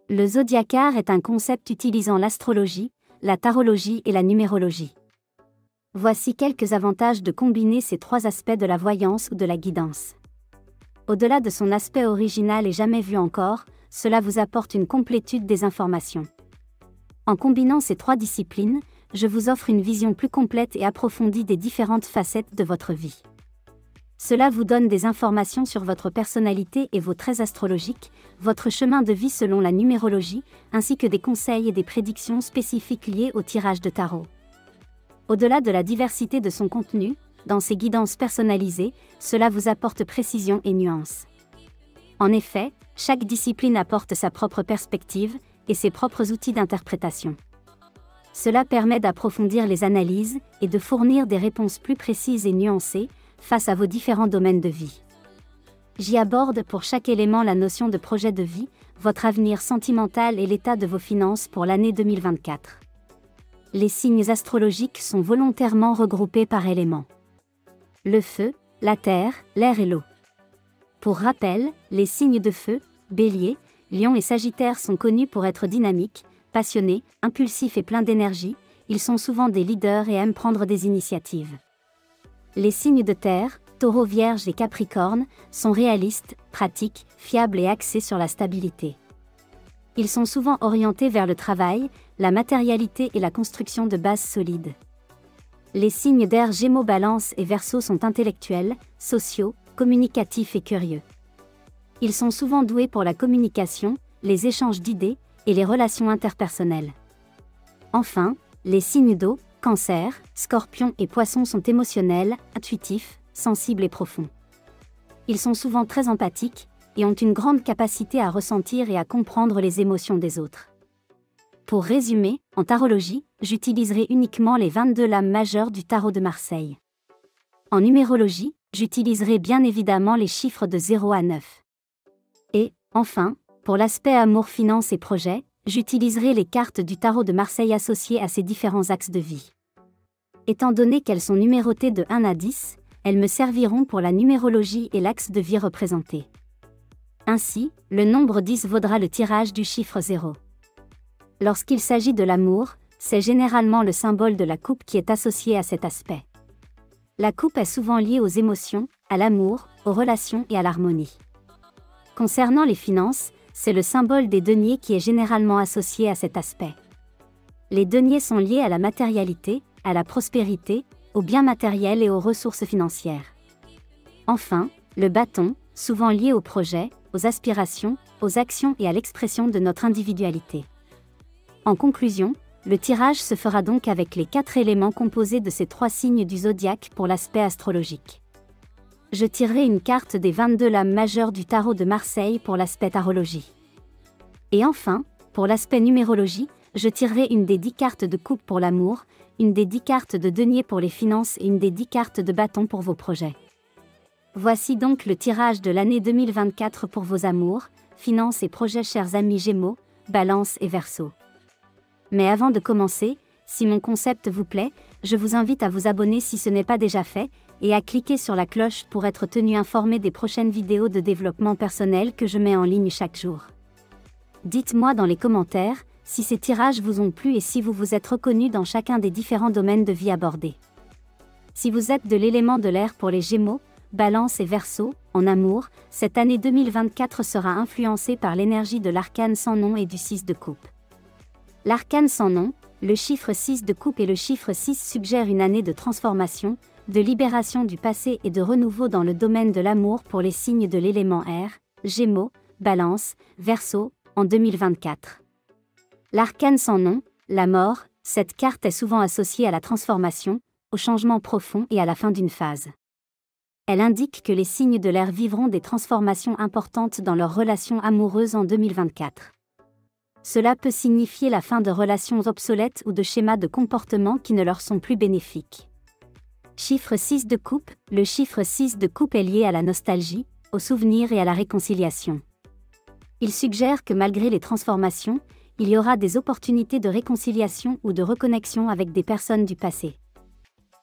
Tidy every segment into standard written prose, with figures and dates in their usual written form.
Le zodiacar est un concept utilisant l'astrologie, la tarologie et la numérologie. Voici quelques avantages de combiner ces trois aspects de la voyance ou de la guidance. Au-delà de son aspect original et jamais vu encore, cela vous apporte une complétude des informations. En combinant ces trois disciplines, je vous offre une vision plus complète et approfondie des différentes facettes de votre vie. Cela vous donne des informations sur votre personnalité et vos traits astrologiques, votre chemin de vie selon la numérologie, ainsi que des conseils et des prédictions spécifiques liées au tirage de tarot. Au-delà de la diversité de son contenu, dans ses guidances personnalisées, cela vous apporte précision et nuance. En effet, chaque discipline apporte sa propre perspective et ses propres outils d'interprétation. Cela permet d'approfondir les analyses et de fournir des réponses plus précises et nuancées face à vos différents domaines de vie. J'y aborde pour chaque élément la notion de projet de vie, votre avenir sentimental et l'état de vos finances pour l'année 2024. Les signes astrologiques sont volontairement regroupés par éléments. Le feu, la terre, l'air et l'eau. Pour rappel, les signes de feu, Bélier, Lion et Sagittaire sont connus pour être dynamiques, passionnés, impulsifs et pleins d'énergie, ils sont souvent des leaders et aiment prendre des initiatives. Les signes de terre, Taureau, Vierge et Capricorne, sont réalistes, pratiques, fiables et axés sur la stabilité. Ils sont souvent orientés vers le travail, la matérialité et la construction de bases solides. Les signes d'air Gémeaux, Balance et Verseau sont intellectuels, sociaux, communicatifs et curieux. Ils sont souvent doués pour la communication, les échanges d'idées et les relations interpersonnelles. Enfin, les signes d'eau, Cancer, Scorpion et Poisson sont émotionnels, intuitifs, sensibles et profonds. Ils sont souvent très empathiques et ont une grande capacité à ressentir et à comprendre les émotions des autres. Pour résumer, en tarologie, j'utiliserai uniquement les 22 lames majeures du tarot de Marseille. En numérologie, j'utiliserai bien évidemment les chiffres de 0 à 9. Et, enfin, pour l'aspect amour, finance et projet, j'utiliserai les cartes du tarot de Marseille associées à ces différents axes de vie. Étant donné qu'elles sont numérotées de 1 à 10, elles me serviront pour la numérologie et l'axe de vie représenté. Ainsi, le nombre 10 vaudra le tirage du chiffre 0. Lorsqu'il s'agit de l'amour, c'est généralement le symbole de la coupe qui est associé à cet aspect. La coupe est souvent liée aux émotions, à l'amour, aux relations et à l'harmonie. Concernant les finances, c'est le symbole des deniers qui est généralement associé à cet aspect. Les deniers sont liés à la matérialité, à la prospérité, aux biens matériels et aux ressources financières. Enfin, le bâton, souvent lié aux projets, aux aspirations, aux actions et à l'expression de notre individualité. En conclusion, le tirage se fera donc avec les 4 éléments composés de ces 3 signes du zodiaque pour l'aspect astrologique. Je tirerai une carte des 22 lames majeures du tarot de Marseille pour l'aspect tarologie. Et enfin, pour l'aspect numérologie, je tirerai une des 10 cartes de coupe pour l'amour, une des 10 cartes de denier pour les finances et une des 10 cartes de bâton pour vos projets. Voici donc le tirage de l'année 2024 pour vos amours, finances et projets, chers amis Gémeaux, Balance et Verseau. Mais avant de commencer, si mon concept vous plaît, je vous invite à vous abonner si ce n'est pas déjà fait, et à cliquer sur la cloche pour être tenu informé des prochaines vidéos de développement personnel que je mets en ligne chaque jour. Dites-moi dans les commentaires si ces tirages vous ont plu et si vous vous êtes reconnu dans chacun des différents domaines de vie abordés. Si vous êtes de l'élément de l'air pour les Gémeaux, Balance et Verseau, en amour, cette année 2024 sera influencée par l'énergie de l'arcane sans nom et du 6 de coupe. L'arcane sans nom, le chiffre 6 de coupe et le chiffre 6 suggère une année de transformation, de libération du passé et de renouveau dans le domaine de l'amour pour les signes de l'élément air, Gémeaux, Balance, Verseau, en 2024. L'arcane sans nom, la mort, cette carte est souvent associée à la transformation, au changement profond et à la fin d'une phase. Elle indique que les signes de l'air vivront des transformations importantes dans leurs relations amoureuses en 2024. Cela peut signifier la fin de relations obsolètes ou de schémas de comportement qui ne leur sont plus bénéfiques. Chiffre 6 de coupe, le chiffre 6 de coupe est lié à la nostalgie, au souvenir et à la réconciliation. Il suggère que malgré les transformations, il y aura des opportunités de réconciliation ou de reconnexion avec des personnes du passé.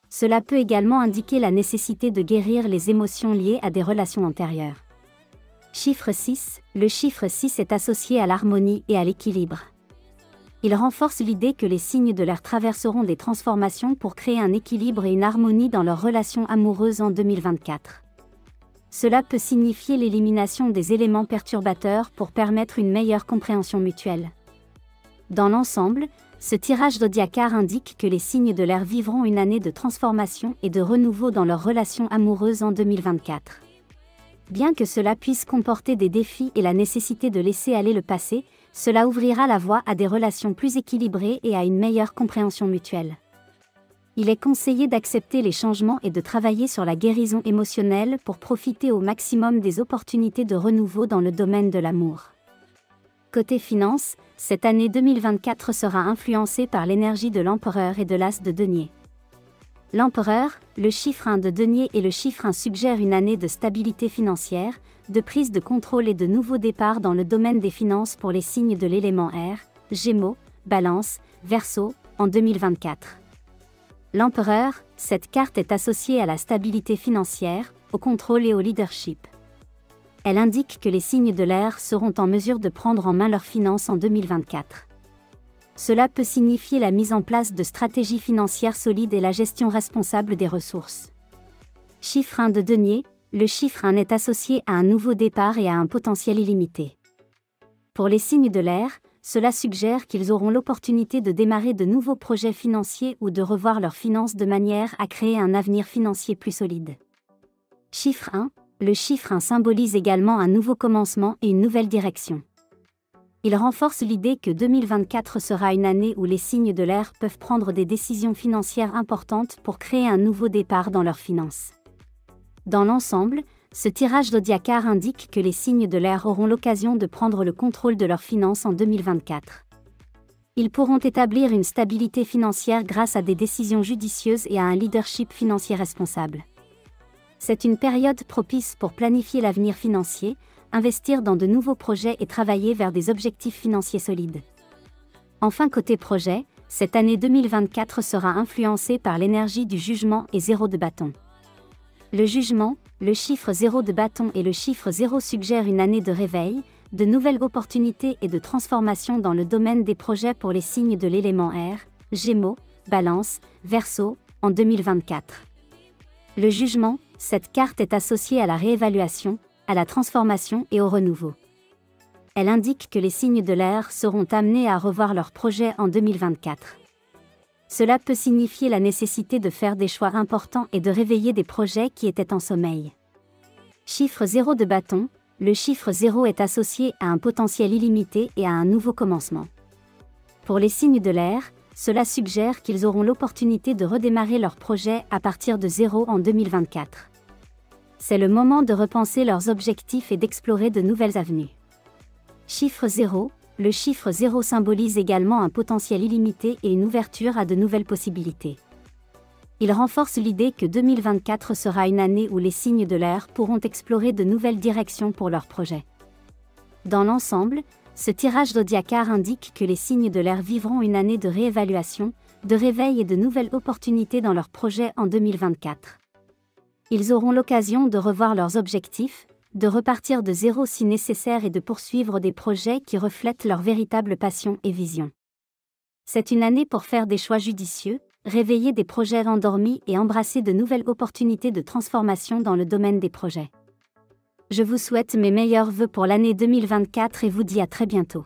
Cela peut également indiquer la nécessité de guérir les émotions liées à des relations antérieures. Chiffre 6, le chiffre 6 est associé à l'harmonie et à l'équilibre. Il renforce l'idée que les signes de l'air traverseront des transformations pour créer un équilibre et une harmonie dans leurs relations amoureuses en 2024. Cela peut signifier l'élimination des éléments perturbateurs pour permettre une meilleure compréhension mutuelle. Dans l'ensemble, ce tirage zodiacal indique que les signes de l'air vivront une année de transformation et de renouveau dans leurs relations amoureuses en 2024. Bien que cela puisse comporter des défis et la nécessité de laisser aller le passé, cela ouvrira la voie à des relations plus équilibrées et à une meilleure compréhension mutuelle. Il est conseillé d'accepter les changements et de travailler sur la guérison émotionnelle pour profiter au maximum des opportunités de renouveau dans le domaine de l'amour. Côté finance, cette année 2024 sera influencée par l'énergie de l'empereur et de l'as de denier. L'empereur, le chiffre 1 de denier et le chiffre 1 suggèrent une année de stabilité financière, de prise de contrôle et de nouveaux départs dans le domaine des finances pour les signes de l'élément air, Gémeaux, Balance, Verseau, en 2024. L'empereur, cette carte est associée à la stabilité financière, au contrôle et au leadership. Elle indique que les signes de l'air seront en mesure de prendre en main leurs finances en 2024. Cela peut signifier la mise en place de stratégies financières solides et la gestion responsable des ressources. Chiffre 1 de denier, le chiffre 1 est associé à un nouveau départ et à un potentiel illimité. Pour les signes de l'air, cela suggère qu'ils auront l'opportunité de démarrer de nouveaux projets financiers ou de revoir leurs finances de manière à créer un avenir financier plus solide. Chiffre 1, le chiffre 1 symbolise également un nouveau commencement et une nouvelle direction. Il renforce l'idée que 2024 sera une année où les signes de l'air peuvent prendre des décisions financières importantes pour créer un nouveau départ dans leurs finances. Dans l'ensemble, ce tirage zodiacal indique que les signes de l'air auront l'occasion de prendre le contrôle de leurs finances en 2024. Ils pourront établir une stabilité financière grâce à des décisions judicieuses et à un leadership financier responsable. C'est une période propice pour planifier l'avenir financier, investir dans de nouveaux projets et travailler vers des objectifs financiers solides. Enfin, côté projet, cette année 2024 sera influencée par l'énergie du jugement et 0 de bâton. Le jugement, le chiffre 0 de bâton et le chiffre 0 suggèrent une année de réveil, de nouvelles opportunités et de transformation dans le domaine des projets pour les signes de l'élément air, Gémeaux, Balance, Verseau, en 2024. Le jugement, cette carte est associée à la réévaluation, à la transformation et au renouveau. Elle indique que les signes de l'air seront amenés à revoir leurs projets en 2024. Cela peut signifier la nécessité de faire des choix importants et de réveiller des projets qui étaient en sommeil. Chiffre 0 de bâton, le chiffre 0 est associé à un potentiel illimité et à un nouveau commencement. Pour les signes de l'air, cela suggère qu'ils auront l'opportunité de redémarrer leurs projets à partir de 0 en 2024. C'est le moment de repenser leurs objectifs et d'explorer de nouvelles avenues. Chiffre 0, le chiffre 0 symbolise également un potentiel illimité et une ouverture à de nouvelles possibilités. Il renforce l'idée que 2024 sera une année où les signes de l'air pourront explorer de nouvelles directions pour leurs projets. Dans l'ensemble, ce tirage zodiacal indique que les signes de l'air vivront une année de réévaluation, de réveil et de nouvelles opportunités dans leurs projets en 2024. Ils auront l'occasion de revoir leurs objectifs, de repartir de zéro si nécessaire et de poursuivre des projets qui reflètent leur véritable passion et vision. C'est une année pour faire des choix judicieux, réveiller des projets endormis et embrasser de nouvelles opportunités de transformation dans le domaine des projets. Je vous souhaite mes meilleurs vœux pour l'année 2024 et vous dis à très bientôt.